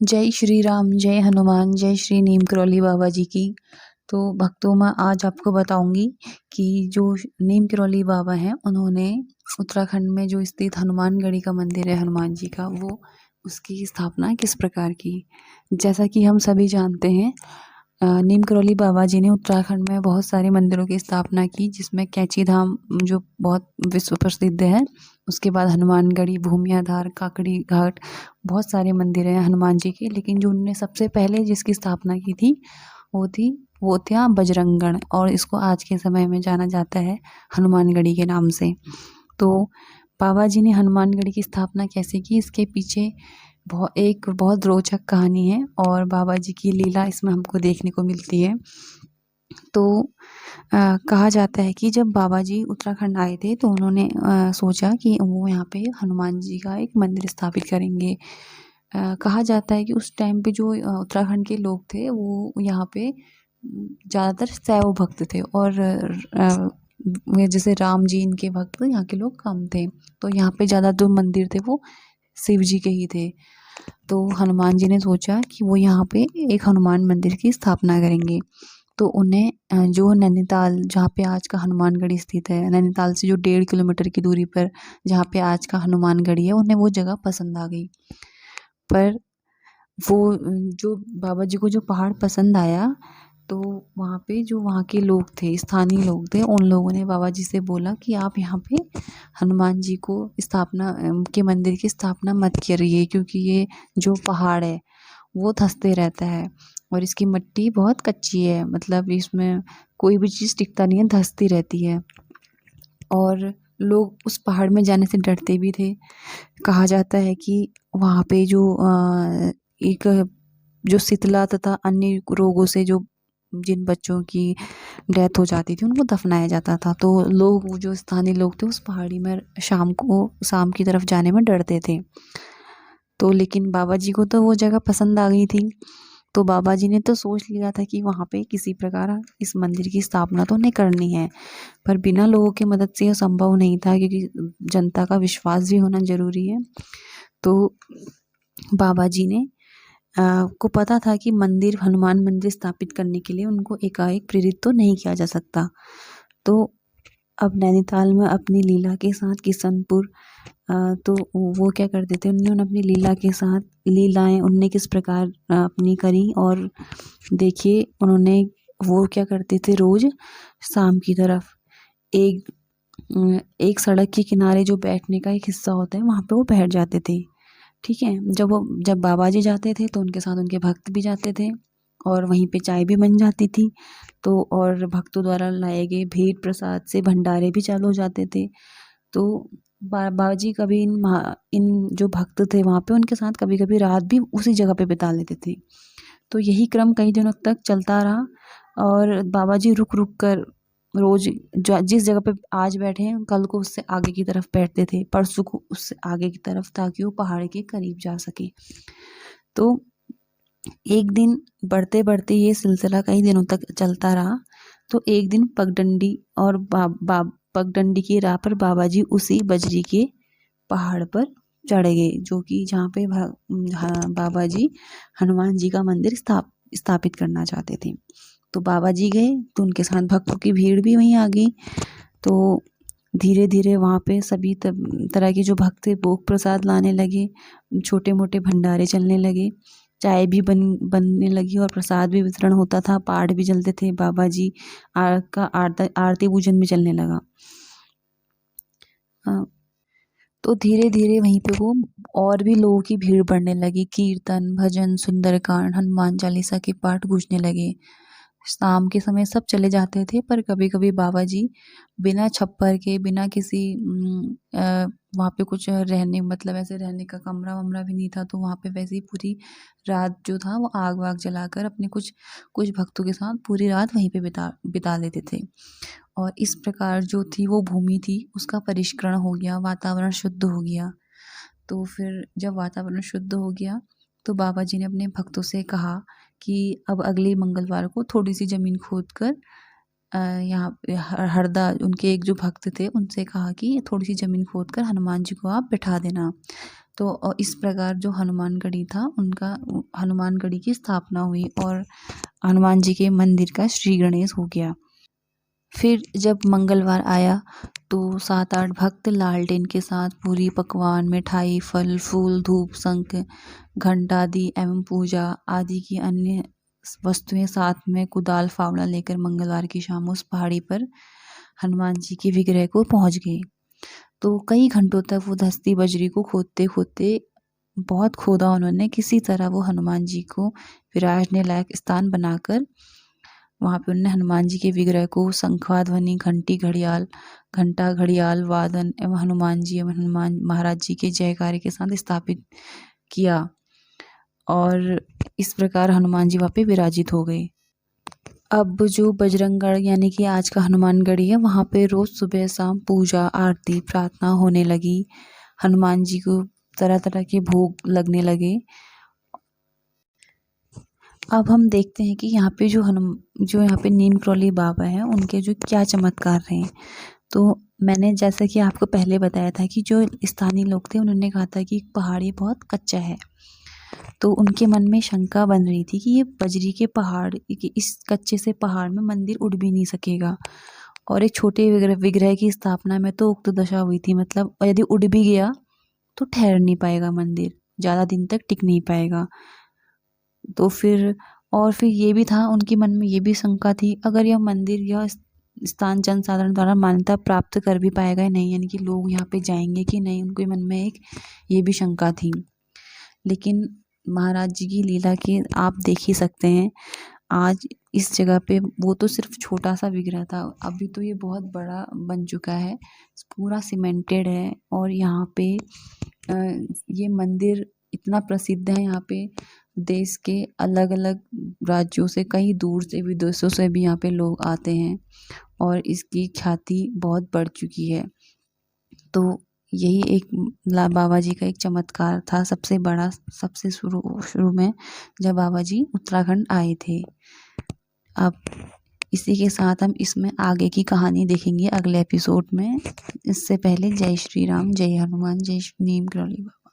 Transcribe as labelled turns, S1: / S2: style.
S1: जय श्री राम, जय हनुमान, जय श्री नीम करौली बाबा जी की। तो भक्तों मैं आज आपको बताऊंगी कि जो नीम करौली बाबा हैं उन्होंने उत्तराखंड में जो स्थित हनुमानगढ़ी का मंदिर है हनुमान जी का, वो उसकी स्थापना किस प्रकार की। जैसा कि हम सभी जानते हैं, नीम करौली बाबा जी ने उत्तराखंड में बहुत सारे मंदिरों की स्थापना की, जिसमें कैंची धाम जो बहुत विश्व प्रसिद्ध है, उसके बाद हनुमानगढ़ी, भूमियाधार, काकड़ी घाट, बहुत सारे मंदिर हैं हनुमान जी के। लेकिन जो उन्होंने सबसे पहले जिसकी स्थापना की थी वो था बजरंगगढ़, और इसको आज के समय में जाना जाता है हनुमानगढ़ी के नाम से। तो बाबा जी ने हनुमानगढ़ी की स्थापना कैसे की, इसके पीछे एक बहुत रोचक कहानी है और बाबा जी की लीला इसमें हमको देखने को मिलती है। तो कहा जाता है कि जब बाबा जी उत्तराखंड आए थे तो उन्होंने सोचा कि वो यहाँ पे हनुमान जी का एक मंदिर स्थापित करेंगे। कहा जाता है कि उस टाइम पे जो उत्तराखंड के लोग थे वो यहाँ पे ज़्यादातर शैव भक्त थे, और जैसे राम जी इनके भक्त यहाँ के लोग कम थे। तो यहाँ पे ज़्यादा जो मंदिर थे वो शिव जी के ही थे। तो हनुमान जी ने सोचा कि वो यहाँ पे एक हनुमान मंदिर की स्थापना करेंगे। तो उन्हें जो नैनीताल, जहाँ पे आज का हनुमानगढ़ी स्थित है, नैनीताल से जो 1.5 किलोमीटर की दूरी पर जहाँ पे आज का हनुमानगढ़ी है, उन्हें वो जगह पसंद आ गई। पर वो जो बाबा जी को जो पहाड़ पसंद आया, तो वहाँ पे जो वहाँ के लोग थे, स्थानीय लोग थे, उन लोगों ने बाबा जी से बोला कि आप यहाँ पे हनुमान जी को स्थापना के मंदिर की स्थापना मत करिए, क्योंकि ये जो पहाड़ है वो धंसते रहता है और इसकी मिट्टी बहुत कच्ची है, मतलब इसमें कोई भी चीज़ टिकता नहीं है, धंसती रहती है। और लोग उस पहाड़ में जाने से डरते भी थे। कहा जाता है कि वहाँ पे एक जो शीतला तथा अन्य रोगों से जो जिन बच्चों की डेथ हो जाती थी उनको दफनाया जाता था। तो लोग, जो स्थानीय लोग थे, उस पहाड़ी में शाम की तरफ जाने में डरते थे। तो लेकिन बाबा जी को तो वो जगह पसंद आ गई थी। तो बाबा जी ने तो सोच लिया था कि वहाँ पे किसी प्रकार इस मंदिर की स्थापना तो नहीं करनी है, पर बिना लोगों की मदद से यह संभव नहीं था, क्योंकि जनता का विश्वास भी होना जरूरी है। तो बाबा जी ने को पता था कि हनुमान मंदिर स्थापित करने के लिए उनको एकाएक प्रेरित तो नहीं किया जा सकता। तो अब नैनीताल में अपनी लीला के साथ किशनपुर, तो वो क्या करते थे, उन्होंने अपनी लीला के साथ लीलाएं उनने किस प्रकार अपनी करी। और देखिए उन्होंने, वो क्या करते थे, रोज शाम की तरफ एक सड़क के किनारे जो बैठने का एक हिस्सा होता है वहाँ पे वो बैठ जाते थे। ठीक है, जब बाबा जी जाते थे तो उनके साथ उनके भक्त भी जाते थे, और वहीं पे चाय भी बन जाती थी। तो और भक्तों द्वारा लाए गए भेंट प्रसाद से भंडारे भी चालू हो जाते थे। तो बाबा जी कभी इन जो भक्त थे वहाँ पे, उनके साथ कभी कभी रात भी उसी जगह पे बिता लेते थे। तो यही क्रम कई दिनों तक चलता रहा, और बाबा जी रुक रुक कर रोज जिस जगह पे आज बैठे हैं, कल को उससे आगे की तरफ बैठते थे, परसों को उससे आगे की तरफ, ताकि वो पहाड़ के करीब जा सके। तो एक दिन बढ़ते बढ़ते ये सिलसिला कई दिनों तक चलता रहा। तो एक दिन पगडंडी और पगडंडी की राह पर बाबा जी उसी बजरी के पहाड़ पर चढ़ गए, जो कि जहाँ पे बाबा जी हनुमान जी का मंदिर स्थापित करना चाहते थे। तो बाबा जी गए तो उनके साथ भक्तों की भीड़ भी वहीं आ गई। तो धीरे धीरे वहाँ पे सभी तरह के जो भक्त थे भोग प्रसाद लाने लगे, छोटे मोटे भंडारे चलने लगे, चाय भी बनने लगी और प्रसाद भी वितरण होता था, पाठ भी चलते थे, बाबा जी का आरती पूजन भी चलने लगा। तो धीरे धीरे वहीं पे वो और भी लोगों की भीड़ बढ़ने लगी, कीर्तन, भजन, सुंदरकांड, हनुमान चालीसा के पाठ गूंजने लगे। शाम के समय सब चले जाते थे, पर कभी कभी बाबा जी बिना छप्पर के, बिना किसी वहाँ पे कुछ रहने, मतलब ऐसे रहने का कमरा वमरा भी नहीं था, तो वहाँ पे वैसे ही पूरी रात जो था वो आग वाग जलाकर अपने कुछ कुछ भक्तों के साथ पूरी रात वहीं पे बिता बिता लेते थे। और इस प्रकार जो थी वो भूमि थी उसका परिष्करण हो गया, वातावरण शुद्ध हो गया। तो फिर जब वातावरण शुद्ध हो गया तो बाबा जी ने अपने भक्तों से कहा कि अब अगले मंगलवार को थोड़ी सी ज़मीन खोद कर यहाँ पे हरदा, उनके एक जो भक्त थे उनसे कहा कि थोड़ी सी ज़मीन खोद कर हनुमान जी को आप बिठा देना। तो इस प्रकार जो हनुमानगढ़ी था उनका हनुमानगढ़ी की स्थापना हुई और हनुमान जी के मंदिर का श्री गणेश हो गया। फिर जब मंगलवार आया तो 7-8 भक्त लालटेन के साथ पूरी पकवान, मिठाई, फल, फूल, धूप, शंख, घंटा आदि एवं पूजा आदि की अन्य वस्तुएं साथ में कुदाल फावड़ा लेकर मंगलवार की शाम उस पहाड़ी पर हनुमान जी के विग्रह को पहुंच गए। तो कई घंटों तक वो धसती बजरी को खोदते खोदते बहुत खोदा उन्होंने, किसी तरह वो हनुमान जी को विराजने लायक स्थान बनाकर वहाँ पे उन्होंने हनुमान जी के विग्रह को शंखवाध्वनि, घंटा घड़ियाल वादन एवं हनुमान जी एवं हनुमान महाराज जी के जयकारे के साथ स्थापित किया और इस प्रकार हनुमान जी वहाँ पे विराजित हो गए। अब जो बजरंगगढ़ यानी कि आज का हनुमानगढ़ी है, वहाँ पे रोज सुबह शाम पूजा, आरती, प्रार्थना होने लगी। हनुमान जी को तरह तरह के भोग लगने लगे। अब हम देखते हैं कि यहाँ पे जो यहाँ पे नीम करौली बाबा हैं उनके जो क्या चमत्कार रहे हैं। तो मैंने जैसा कि आपको पहले बताया था कि जो स्थानीय लोग थे उन्होंने कहा था कि पहाड़ ये बहुत कच्चा है, तो उनके मन में शंका बन रही थी कि ये बजरी के पहाड़, इस कच्चे से पहाड़ में मंदिर उड़ भी नहीं सकेगा और एक छोटे विग्रह की स्थापना में तो उक्त दशा हुई थी, मतलब यदि उड़ भी गया तो ठहर नहीं पाएगा मंदिर, ज़्यादा दिन तक टिक नहीं पाएगा। तो फिर ये भी था उनके मन में, ये भी शंका थी अगर यह मंदिर यह स्थान जनसाधारण द्वारा मान्यता प्राप्त कर भी पाएगा या नहीं, यानी कि लोग यहाँ पे जाएंगे कि नहीं, उनके मन में एक ये भी शंका थी। लेकिन महाराज जी की लीला के आप देख ही सकते हैं, आज इस जगह पे वो तो सिर्फ छोटा सा विग्रह था, अभी तो ये बहुत बड़ा बन चुका है, पूरा सीमेंटेड है और यहाँ पे ये मंदिर इतना प्रसिद्ध है। यहाँ पे देश के अलग अलग राज्यों से, कई दूर से विदेशों से भी यहाँ पे लोग आते हैं और इसकी ख्याति बहुत बढ़ चुकी है। तो यही एक बाबा जी का एक चमत्कार था, सबसे बड़ा, सबसे शुरू में जब बाबा जी उत्तराखंड आए थे। अब इसी के साथ हम इसमें आगे की कहानी देखेंगे अगले एपिसोड में। इससे पहले जय श्री राम, जय हनुमान, जय नीम करौली बाबा।